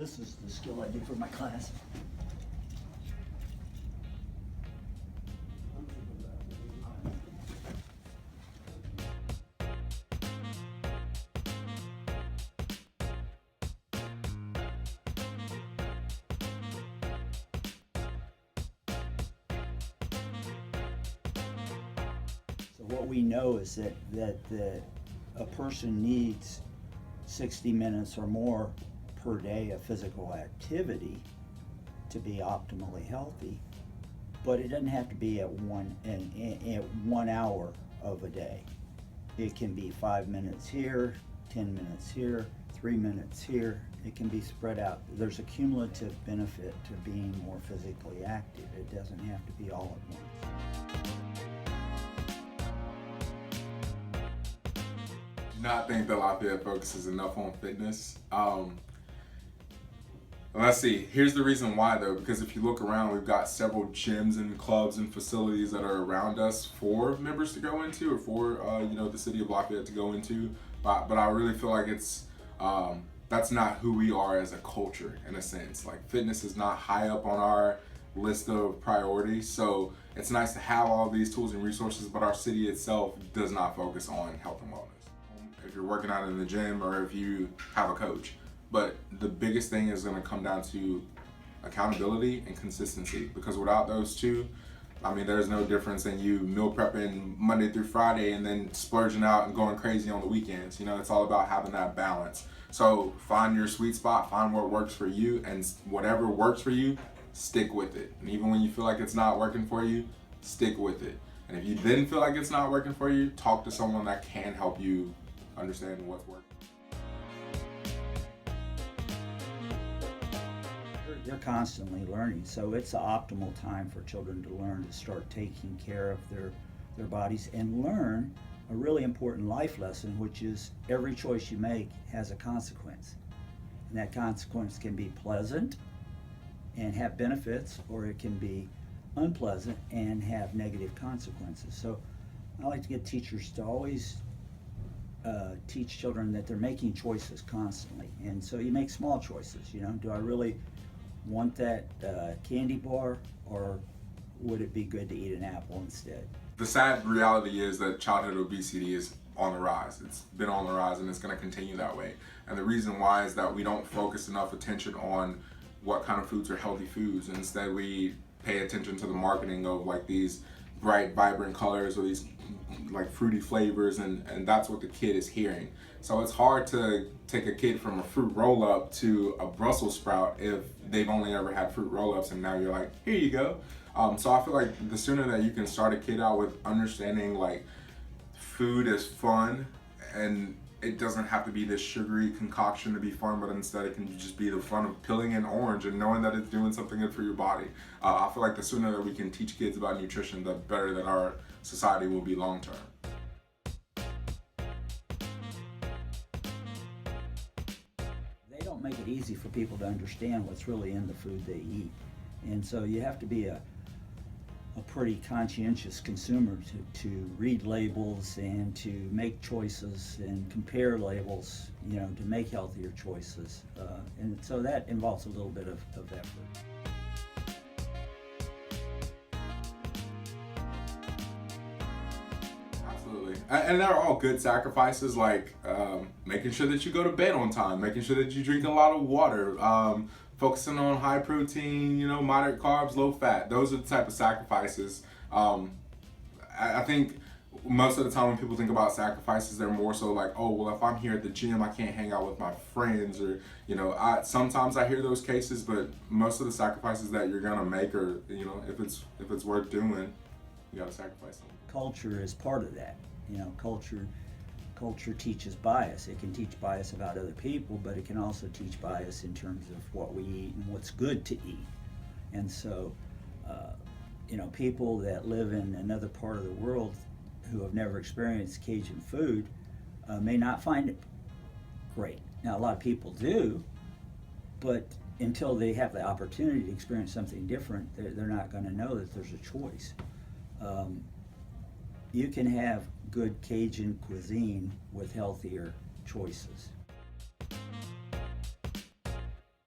This is the skill I do for my class. So what we know is that a person needs 60 minutes or more per day of physical activity to be optimally healthy, but it doesn't have to be at 1 hour of a day. It can be 5 minutes here, 10 minutes here, 3 minutes here. It can be spread out. There's a cumulative benefit to being more physically active. It doesn't have to be all at once. Not think that Lafayette focuses enough on fitness. Let's see, here's the reason why though, because if you look around, we've got several gyms and clubs and facilities that are around us for members to go into, or for the city of Lafayette to go into, but I really feel like it's that's not who we are as a culture, in a sense. Like, fitness is not high up on our list of priorities, so it's nice to have all these tools and resources, but our city itself does not focus on health and wellness. If you're working out in the gym or if you have a coach. But the biggest thing is going to come down to accountability and consistency, because without those two, I mean, there's no difference in you meal prepping Monday through Friday and then splurging out and going crazy on the weekends. You know, it's all about having that balance. So find your sweet spot, find what works for you, and whatever works for you, stick with it. And even when you feel like it's not working for you, stick with it. And if you then feel like it's not working for you, talk to someone that can help you understand what's working. They're constantly learning, so it's the optimal time for children to learn to start taking care of their bodies and learn a really important life lesson, which is every choice you make has a consequence. And that consequence can be pleasant and have benefits, or it can be unpleasant and have negative consequences. So I like to get teachers to always teach children that they're making choices constantly. And so you make small choices, do I really want that candy bar, or would it be good to eat an apple instead? The sad reality is that childhood obesity is on the rise. It's been on the rise and it's going to continue that way. And the reason why is that we don't focus enough attention on what kind of foods are healthy foods. Instead, we pay attention to the marketing of like these bright, vibrant colors or these like fruity flavors, and that's what the kid is hearing. So it's hard to take a kid from a fruit roll-up to a Brussels sprout if they've only ever had fruit roll-ups, and now you're like, here you go. So I feel like the sooner that you can start a kid out with understanding like food is fun, and it doesn't have to be this sugary concoction to be fun, but instead it can just be the fun of peeling an orange and knowing that it's doing something good for your body. I feel like the sooner that we can teach kids about nutrition, the better that our society will be long term. They don't make it easy for people to understand what's really in the food they eat. And so you have to be a pretty conscientious consumer to read labels and to make choices and compare labels, to make healthier choices. And so that involves a little bit of effort. Absolutely. And they're all good sacrifices, like making sure that you go to bed on time, making sure that you drink a lot of water, focusing on high protein, moderate carbs, low fat. Those are the type of sacrifices. I think most of the time when people think about sacrifices, they're more so like, oh, well, if I'm here at the gym, I can't hang out with my friends, or, sometimes I hear those cases, but most of the sacrifices that you're gonna make are, if it's worth doing, you gotta sacrifice them. Culture is part of that. Culture teaches bias. It can teach bias about other people, but it can also teach bias in terms of what we eat and what's good to eat. And so, people that live in another part of the world who have never experienced Cajun food may not find it great. Now, a lot of people do, but until they have the opportunity to experience something different, they're not going to know that there's a choice. You can have good Cajun cuisine with healthier choices.